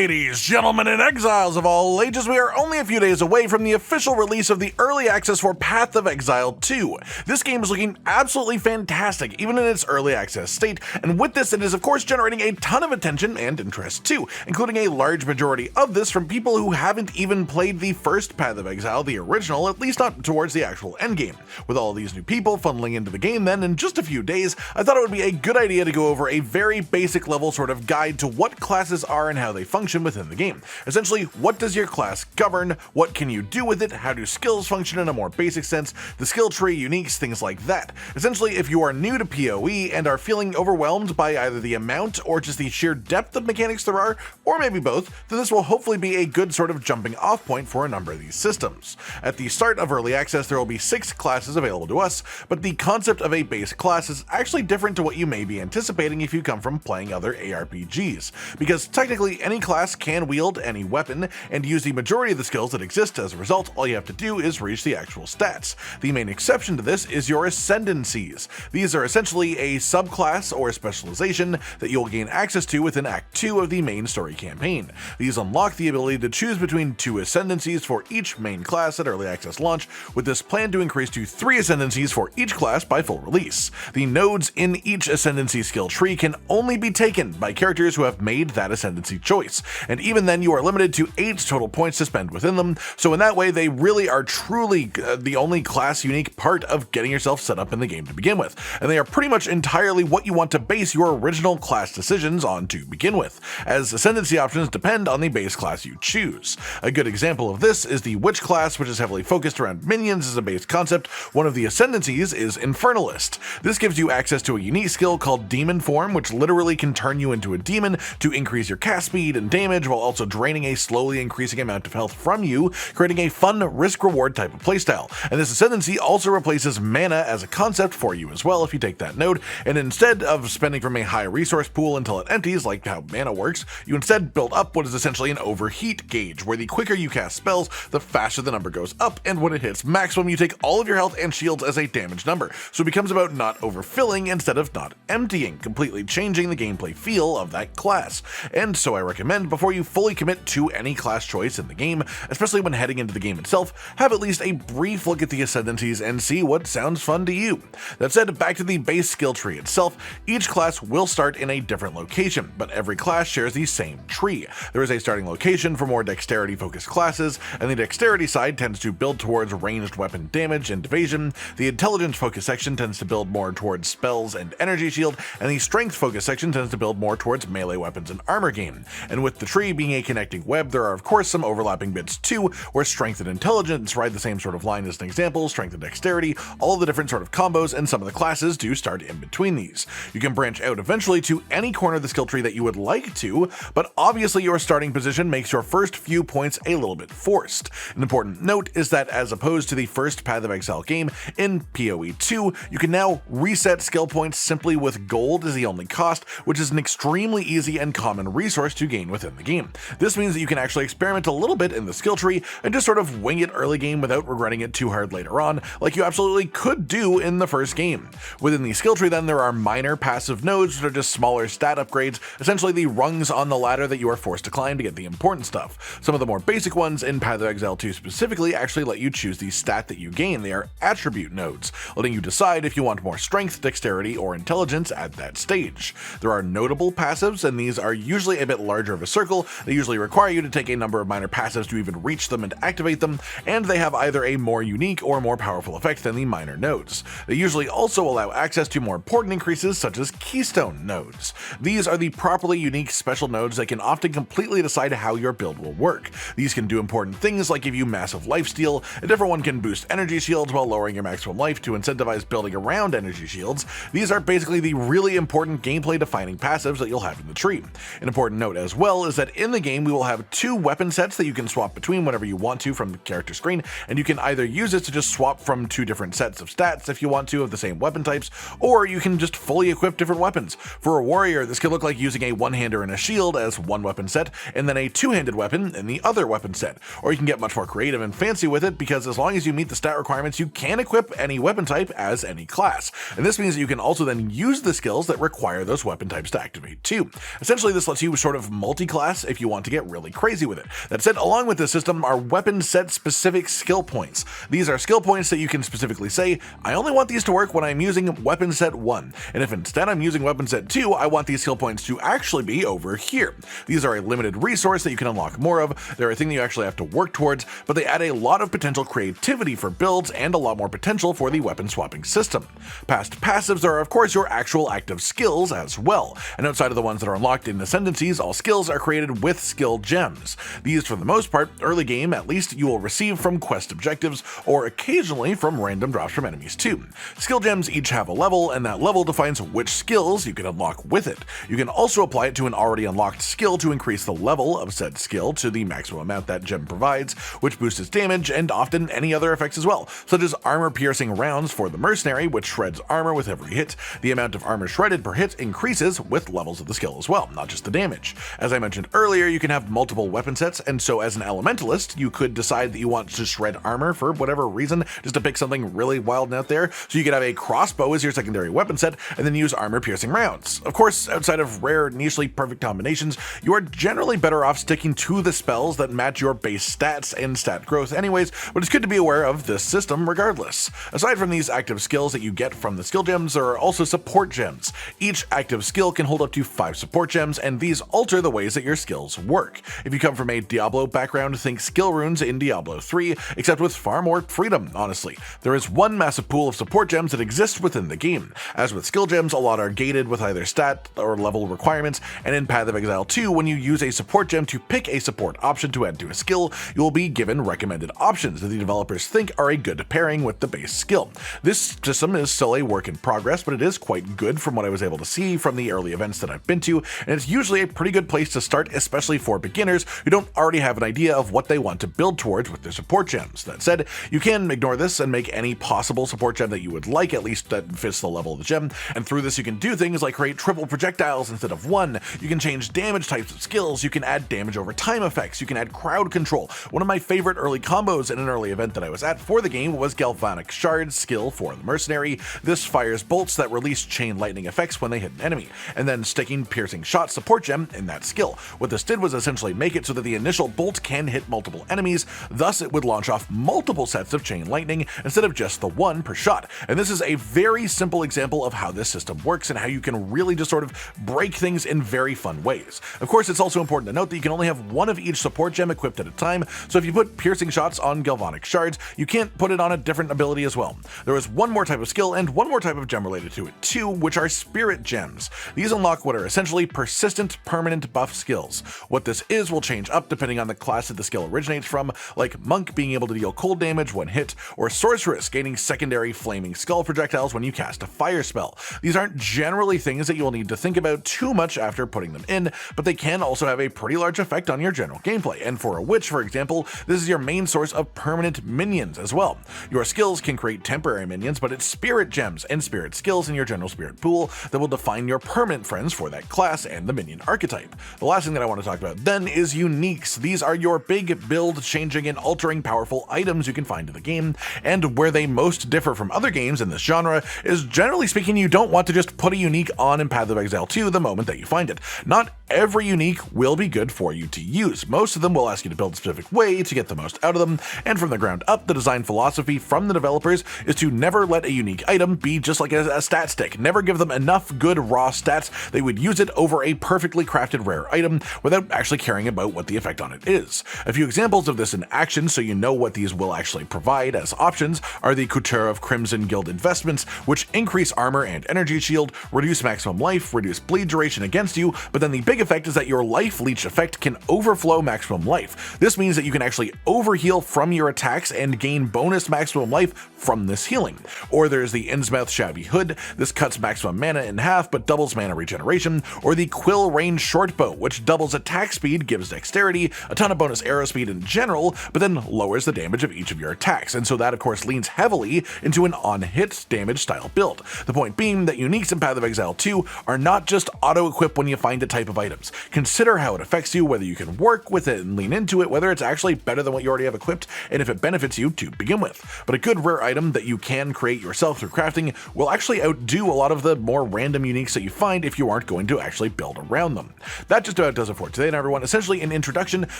Ladies, gentlemen, and exiles of all ages, we are only a few days away from the official release of the early access for Path of Exile 2. This game is looking absolutely fantastic, even in its early access state, and with this it is of course generating a ton of attention and interest too, including a large majority of this from people who haven't even played the first Path of Exile, the original, at least not towards the actual endgame. With all these new people funneling into the game then in just a few days, I thought it would be a good idea to go over a very basic level sort of guide to what classes are and how they function within the game. Essentially, what does your class govern, what can you do with it, how do skills function in a more basic sense, the skill tree, uniques, things like that. Essentially, if you are new to PoE and are feeling overwhelmed by either the amount or just the sheer depth of mechanics there are, or maybe both, then this will hopefully be a good sort of jumping off point for a number of these systems. At the start of early access, there will be 6 classes available to us, but the concept of a base class is actually different to what you may be anticipating if you come from playing other ARPGs, because technically any class can wield any weapon and use the majority of the skills that exist. As a result, all you have to do is reach the actual stats. The main exception to this is your Ascendancies. These are essentially a subclass or specialization that you'll gain access to within Act 2 of the main story campaign. These unlock the ability to choose between 2 Ascendancies for each main class at early access launch, with this plan to increase to 3 Ascendancies for each class by full release. The nodes in each Ascendancy skill tree can only be taken by characters who have made that Ascendancy choice, and even then you are limited to 8 total points to spend within them, so in that way they really are truly the only class unique part of getting yourself set up in the game to begin with, and they are pretty much entirely what you want to base your original class decisions on to begin with, as Ascendancy options depend on the base class you choose. A good example of this is the Witch class, which is heavily focused around minions as a base concept. One of the Ascendancies is Infernalist. This gives you access to a unique skill called Demon Form, which literally can turn you into a demon to increase your cast speed and damage while also draining a slowly increasing amount of health from you, creating a fun risk-reward type of playstyle. And this Ascendancy also replaces mana as a concept for you as well if you take that node, and instead of spending from a high resource pool until it empties like how mana works, you instead build up what is essentially an overheat gauge, where the quicker you cast spells, the faster the number goes up, and when it hits maximum you take all of your health and shields as a damage number, so it becomes about not overfilling instead of not emptying, completely changing the gameplay feel of that class. And so I recommend, before you fully commit to any class choice in the game, especially when heading into the game itself, have at least a brief look at the Ascendancies and see what sounds fun to you. That said, back to the base skill tree itself, each class will start in a different location, but every class shares the same tree. There is a starting location for more dexterity focused classes, and the dexterity side tends to build towards ranged weapon damage and evasion, the intelligence focused section tends to build more towards spells and energy shield, and the strength focused section tends to build more towards melee weapons and armor gain. And with the tree being a connecting web, there are of course some overlapping bits too, where strength and intelligence ride the same sort of line as an example, strength and dexterity, all the different sort of combos, and some of the classes do start in between these. You can branch out eventually to any corner of the skill tree that you would like to, but obviously your starting position makes your first few points a little bit forced. An important note is that as opposed to the first Path of Exile game, in PoE 2, you can now reset skill points simply with gold as the only cost, which is an extremely easy and common resource to gain within the game. This means that you can actually experiment a little bit in the skill tree and just sort of wing it early game without regretting it too hard later on, like you absolutely could do in the first game. Within the skill tree then, there are minor passive nodes, which are just smaller stat upgrades, essentially the rungs on the ladder that you are forced to climb to get the important stuff. Some of the more basic ones in Path of Exile 2 specifically actually let you choose the stat that you gain. They are attribute nodes, letting you decide if you want more strength, dexterity, or intelligence at that stage. There are notable passives, and these are usually a bit larger of a circle. They usually require you to take a number of minor passives to even reach them and activate them, and they have either a more unique or more powerful effect than the minor nodes. They usually also allow access to more important increases such as keystone nodes. These are the properly unique special nodes that can often completely decide how your build will work. These can do important things like give you massive lifesteal, a different one can boost energy shields while lowering your maximum life to incentivize building around energy shields. These are basically the really important gameplay defining passives that you'll have in the tree. An important note as well is that in the game we will have 2 weapon sets that you can swap between whenever you want to from the character screen, and you can either use it to just swap from 2 different sets of stats if you want to of the same weapon types, or you can just fully equip different weapons. For a warrior, this could look like using a one-hander and a shield as one weapon set, and then a two-handed weapon in the other weapon set. Or you can get much more creative and fancy with it, because as long as you meet the stat requirements, you can equip any weapon type as any class. And this means that you can also then use the skills that require those weapon types to activate too. Essentially, this lets you sort of multi class if you want to get really crazy with it. That said, along with this system are weapon set specific skill points. These are skill points that you can specifically say, I only want these to work when I'm using weapon set 1, and if instead I'm using weapon set 2, I want these skill points to actually be over here. These are a limited resource that you can unlock more of, they're a thing that you actually have to work towards, but they add a lot of potential creativity for builds and a lot more potential for the weapon swapping system. Past passives are of course your actual active skills as well, and outside of the ones that are unlocked in Ascendancies, all skills are created with skill gems. These, for the most part, early game at least, you will receive from quest objectives, or occasionally from random drops from enemies too. Skill gems each have a level, and that level defines which skills you can unlock with it. You can also apply it to an already unlocked skill to increase the level of said skill to the maximum amount that gem provides, which boosts its damage and often any other effects as well, such as armor-piercing rounds for the mercenary, which shreds armor with every hit. The amount of armor shredded per hit increases with levels of the skill as well, not just the damage. As I mentioned earlier, you can have multiple weapon sets, and so as an elementalist, you could decide that you want to shred armor for whatever reason, just to pick something really wild and out there. So you could have a crossbow as your secondary weapon set, and then use armor-piercing rounds. Of course, outside of rare, nichely perfect combinations, you are generally better off sticking to the spells that match your base stats and stat growth anyways, but it's good to be aware of this system regardless. Aside from these active skills that you get from the skill gems, there are also support gems. Each active skill can hold up to 5 support gems, and these alter the ways that your skills work. If you come from a Diablo background, think skill runes in Diablo 3, except with far more freedom, honestly. There is one massive pool of support gems that exists within the game. As with skill gems, a lot are gated with either stat or level requirements, and in Path of Exile 2, when you use a support gem to pick a support option to add to a skill, you will be given recommended options that the developers think are a good pairing with the base skill. This system is still a work in progress, but it is quite good from what I was able to see from the early events that I've been to, and it's usually a pretty good place to start, especially for beginners who don't already have an idea of what they want to build towards with their support gems. That said, you can ignore this and make any possible support gem that you would like, at least that fits the level of the gem, and through this you can do things like create triple projectiles instead of one, you can change damage types of skills, you can add damage over time effects, you can add crowd control. One of my favorite early combos in an early event that I was at for the game was Galvanic Shard's skill for the mercenary. This fires bolts that release chain lightning effects when they hit an enemy, and then sticking piercing shot support gem in that skill. What this did was essentially make it so that the initial bolt can hit multiple enemies, thus it would launch off multiple sets of chain lightning instead of just the one per shot. And this is a very simple example of how this system works and how you can really just sort of break things in very fun ways. Of course, it's also important to note that you can only have one of each support gem equipped at a time, so if you put piercing shots on Galvanic Shards, you can't put it on a different ability as well. There is one more type of skill and one more type of gem related to it too, which are spirit gems. These unlock what are essentially persistent permanent buff skills. What this is will change up depending on the class that the skill originates from, like Monk being able to deal cold damage when hit, or Sorceress gaining secondary flaming skull projectiles when you cast a fire spell. These aren't generally things that you'll need to think about too much after putting them in, but they can also have a pretty large effect on your general gameplay, and for a witch, for example, this is your main source of permanent minions as well. Your skills can create temporary minions, but it's spirit gems and spirit skills in your general spirit pool that will define your permanent friends for that class and the minion archetype. The last thing that I want to talk about then is uniques. These are your big build changing and altering powerful items you can find in the game, and where they most differ from other games in this genre is, generally speaking, you don't want to just put a unique on in Path of Exile 2 the moment that you find it. Not every unique will be good for you to use. Most of them will ask you to build a specific way to get the most out of them, and from the ground up, the design philosophy from the developers is to never let a unique item be just like a stat stick. Never give them enough good raw stats they would use it over a perfectly crafted rare item without actually caring about what the effect on it is. A few examples of this in action, so you know what these will actually provide as options, are the Couture of Crimson Guild investments, which increase armor and energy shield, reduce maximum life, reduce bleed duration against you, but then the big effect is that your life leech effect can overflow maximum life. This means that you can actually overheal from your attacks and gain bonus maximum life from this healing. Or there's the Innsmouth Shabby Hood. This cuts maximum mana in half but doubles mana regeneration. Or the Quill Range Shortbow, which doubles attack speed, gives dexterity, a ton of bonus arrow speed in general, but then lowers the damage of each of your attacks, and so that of course leans heavily into an on-hit damage style build. The point being that uniques in Path of Exile 2 are not just auto-equip when you find a type of items. Consider how it affects you, whether you can work with it and lean into it, whether it's actually better than what you already have equipped, and if it benefits you to begin with. But a good rare item that you can create yourself through crafting will actually outdo a lot of the more random uniques that you find if you aren't going to actually build around them. That just about does it for today, everyone. Essentially an introduction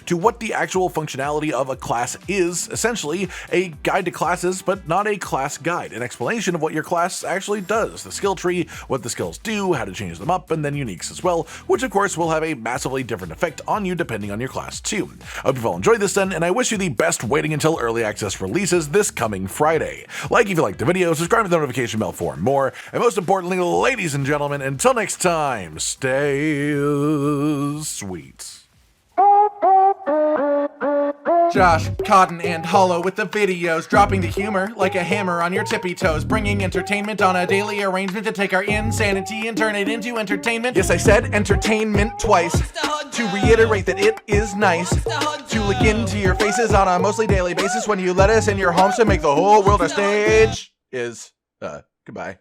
to what the actual functionality of a class is. Essentially a guide to classes, but not a class guide. An explanation of what your class actually does, the skill tree, what the skills do, how to change them up, and then uniques as well, which of course will have a massively different effect on you depending on your class too. I hope you've all enjoyed this then, and I wish you the best waiting until early access releases this coming Friday. Like if you liked the video, subscribe to the notification bell for more, and most importantly, ladies and gentlemen, until next time, stay sweet. Josh, Cotton, and Hollow with the videos, dropping the humor like a hammer on your tippy toes, bringing entertainment on a daily arrangement to take our insanity and turn it into entertainment. Yes, I said entertainment twice, to reiterate that it is nice to look into your faces on a mostly daily basis when you let us in your homes to make the whole world a stage. Goodbye.